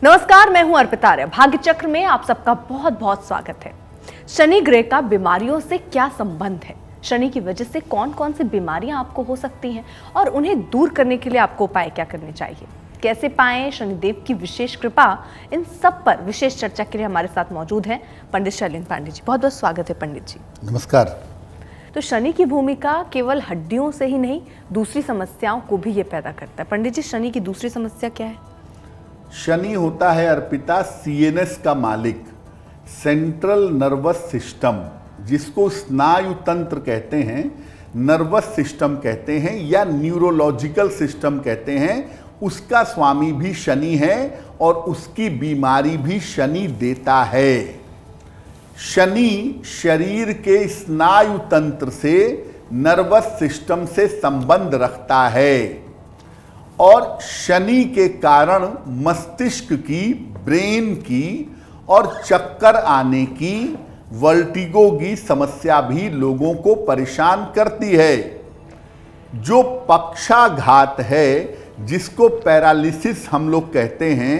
नमस्कार, मैं हूं अर्पिता आर्य। भाग्य चक्र में आप सबका बहुत बहुत स्वागत है। शनि ग्रह का बीमारियों से क्या संबंध है, शनि की वजह से कौन कौन सी बीमारियां आपको हो सकती हैं और उन्हें दूर करने के लिए आपको उपाय क्या करने चाहिए, कैसे पाएं शनिदेव की विशेष कृपा, इन सब पर विशेष चर्चा के लिए हमारे साथ मौजूद हैं पंडित शैलेंद्र पांडे जी। बहुत बहुत स्वागत है पंडित जी। नमस्कार। तो शनि की भूमिका केवल हड्डियों से ही नहीं, दूसरी समस्याओं को भी ये पैदा करता है। पंडित जी, शनि की दूसरी समस्या क्या है? शनि होता है अर्पिता सीएनएस का मालिक, सेंट्रल नर्वस सिस्टम, जिसको स्नायु तंत्र कहते हैं, नर्वस सिस्टम कहते हैं या न्यूरोलॉजिकल सिस्टम कहते हैं। उसका स्वामी भी शनि है और उसकी बीमारी भी शनि देता है। शनि शरीर के स्नायु तंत्र से, नर्वस सिस्टम से संबंध रखता है और शनि के कारण मस्तिष्क की, ब्रेन की और चक्कर आने की, वर्टिगो की समस्या भी लोगों को परेशान करती है। जो पक्षाघात है, जिसको पैरालिसिस हम लोग कहते हैं,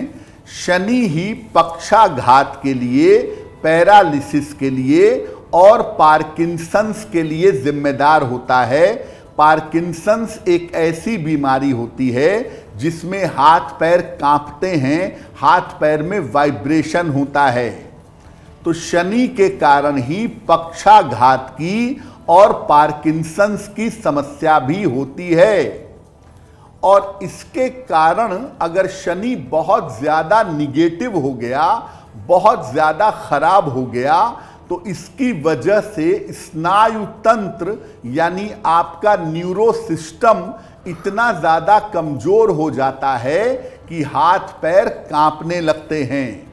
शनि ही पक्षाघात के लिए, पैरालिसिस के लिए और पार्किंसंस के लिए जिम्मेदार होता है। पार्किंसंस एक ऐसी बीमारी होती है जिसमें हाथ पैर कांपते हैं, हाथ पैर में वाइब्रेशन होता है। तो शनि के कारण ही पक्षाघात की और पार्किंसंस की समस्या भी होती है। और इसके कारण अगर शनि बहुत ज्यादा निगेटिव हो गया, बहुत ज्यादा खराब हो गया, तो इसकी वजह से स्नायु तंत्र यानी आपका न्यूरो सिस्टम इतना ज़्यादा कमज़ोर हो जाता है कि हाथ पैर कांपने लगते हैं।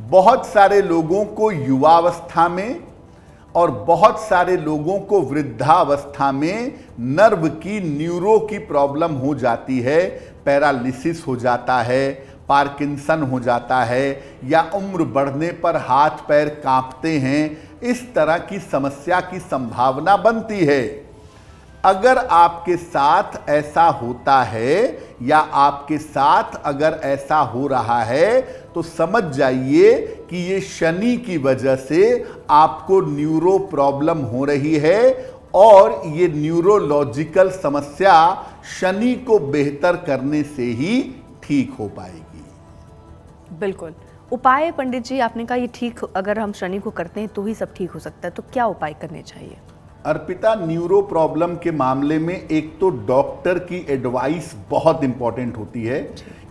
बहुत सारे लोगों को युवावस्था में और बहुत सारे लोगों को वृद्धावस्था में नर्व की, न्यूरो की प्रॉब्लम हो जाती है। पैरालिसिस हो जाता है, पार्किंसन हो जाता है या उम्र बढ़ने पर हाथ पैर कांपते हैं। इस तरह की समस्या की संभावना बनती है। अगर आपके साथ ऐसा होता है या आपके साथ अगर ऐसा हो रहा है तो समझ जाइए कि ये शनि की वजह से आपको न्यूरो प्रॉब्लम हो रही है और ये न्यूरोलॉजिकल समस्या शनि को बेहतर करने से ही ठीक हो पाएगी। बिल्कुल। उपाय पंडित जी, आपने कहा ये ठीक, अगर हम शनि को करते हैं तो ही सब ठीक हो सकता है, तो क्या उपाय करने चाहिए? अर्पिता, न्यूरो प्रॉब्लम के मामले में एक तो डॉक्टर की एडवाइस बहुत इंपॉर्टेंट होती है,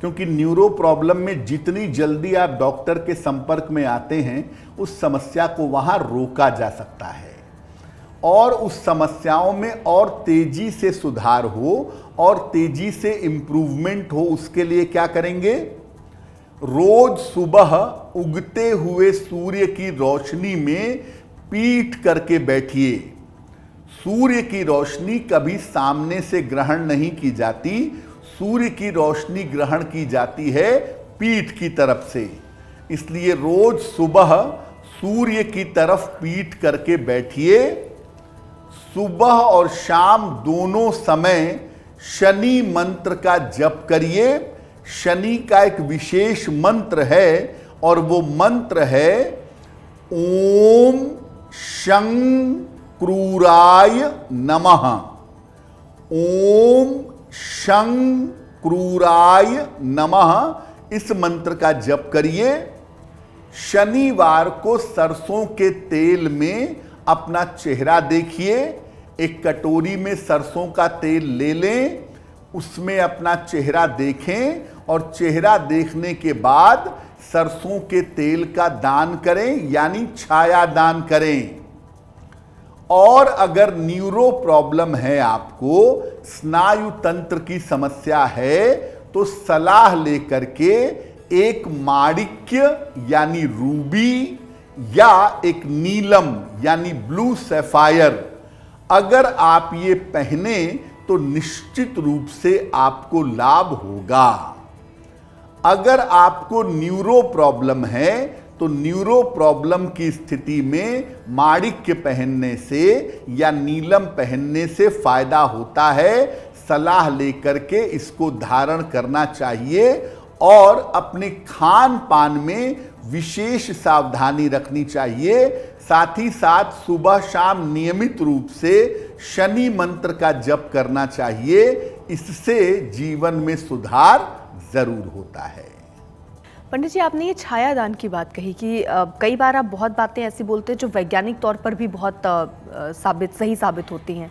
क्योंकि न्यूरो प्रॉब्लम में जितनी जल्दी आप डॉक्टर के संपर्क में आते हैं, उस समस्या को वहां रोका जा सकता है और उस समस्याओं में और तेजी से सुधार हो और तेजी से इम्प्रूवमेंट हो। उसके लिए क्या करेंगे? रोज सुबह उगते हुए सूर्य की रोशनी में पीठ करके बैठिए। सूर्य की रोशनी कभी सामने से ग्रहण नहीं की जाती, सूर्य की रोशनी ग्रहण की जाती है पीठ की तरफ से। इसलिए रोज सुबह सूर्य की तरफ पीठ करके बैठिए। सुबह और शाम दोनों समय शनि मंत्र का जप करिए। शनि का एक विशेष मंत्र है और वो मंत्र है ओम शं क्रूराय नमः। ओम शं क्रूराय नमः, इस मंत्र का जप करिए। शनिवार को सरसों के तेल में अपना चेहरा देखिए। एक कटोरी में सरसों का तेल ले लें, उसमें अपना चेहरा देखें और चेहरा देखने के बाद सरसों के तेल का दान करें, यानी छाया दान करें। और अगर न्यूरो प्रॉब्लम है, आपको स्नायु तंत्र की समस्या है, तो सलाह लेकर के एक माणिक्य यानी रूबी या एक नीलम यानी ब्लू सैफायर अगर आप ये पहने तो निश्चित रूप से आपको लाभ होगा। अगर आपको न्यूरो प्रॉब्लम है तो न्यूरो प्रॉब्लम की स्थिति में माणिक्य पहनने से या नीलम पहनने से फायदा होता है। सलाह लेकर के इसको धारण करना चाहिए और अपने खान पान में विशेष सावधानी रखनी चाहिए। साथ ही साथ सुबह शाम नियमित रूप से शनि मंत्र का जप करना चाहिए। इससे जीवन में सुधार जरूर होता है। पंडित जी, आपने ये छायादान की बात कही कि कई बार आप बहुत बातें ऐसी बोलते हैं जो वैज्ञानिक तौर पर भी बहुत सही साबित होती हैं।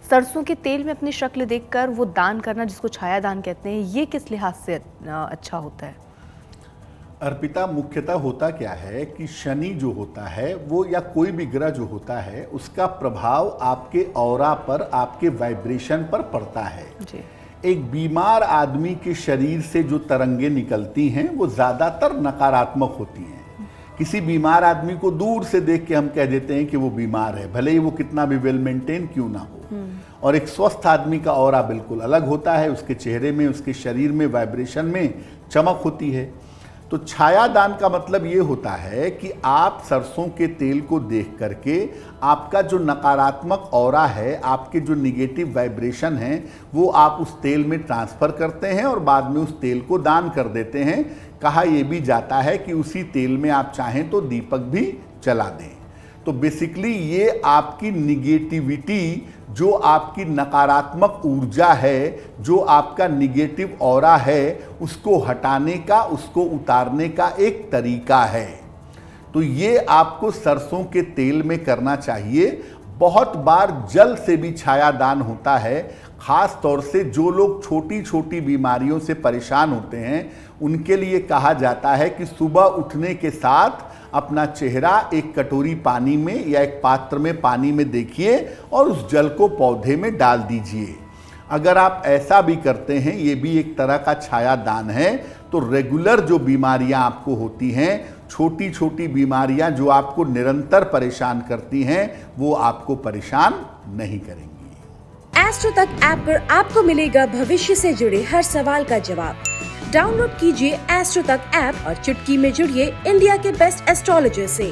सरसों के तेल में अपनी शक्ल देखकर वो दान करना, जिसको छायादान कहते हैं, ये किस लिहाज से अच्छा होता है? अर्पिता, मुख्यतः होता क्या है कि शनि जो होता है वो, या कोई भी ग्रह जो होता है, उसका प्रभाव आपके ऑरा पर, आपके वाइब्रेशन पर पड़ता है जी। एक बीमार आदमी के शरीर से जो तरंगे निकलती हैं वो ज़्यादातर नकारात्मक होती हैं। किसी बीमार आदमी को दूर से देख के हम कह देते हैं कि वो बीमार है, भले ही वो कितना भी वेल मेंटेन क्यों ना हो। और एक स्वस्थ आदमी का ऑरा बिल्कुल अलग होता है, उसके चेहरे में, उसके शरीर में, वाइब्रेशन में चमक होती है। तो छायादान का मतलब ये होता है कि आप सरसों के तेल को देख करके आपका जो नकारात्मक ऑरा है, आपके जो निगेटिव वाइब्रेशन हैं, वो आप उस तेल में ट्रांसफ़र करते हैं और बाद में उस तेल को दान कर देते हैं। कहा यह भी जाता है कि उसी तेल में आप चाहें तो दीपक भी जला दें। तो बेसिकली ये आपकी निगेटिविटी, जो आपकी नकारात्मक ऊर्जा है, जो आपका निगेटिव ऑरा है, उसको हटाने का, उसको उतारने का एक तरीका है। तो ये आपको सरसों के तेल में करना चाहिए। बहुत बार जल से भी छायादान होता है। खास तौर से जो लोग छोटी छोटी बीमारियों से परेशान होते हैं, उनके लिए कहा जाता है कि सुबह उठने के साथ अपना चेहरा एक कटोरी पानी में या एक पात्र में पानी में देखिए और उस जल को पौधे में डाल दीजिए। अगर आप ऐसा भी करते हैं, ये भी एक तरह का छाया दान है। तो रेगुलर जो बीमारियां आपको होती हैं, छोटी छोटी बीमारियां जो आपको निरंतर परेशान करती हैं, वो आपको परेशान नहीं करेंगी। एस्ट्रो तक ऐप पर आपको मिलेगा भविष्य से जुड़े हर सवाल का जवाब। डाउनलोड कीजिए एस्ट्रो तक ऐप और चुटकी में जुड़िए इंडिया के बेस्ट एस्ट्रोलॉजर से।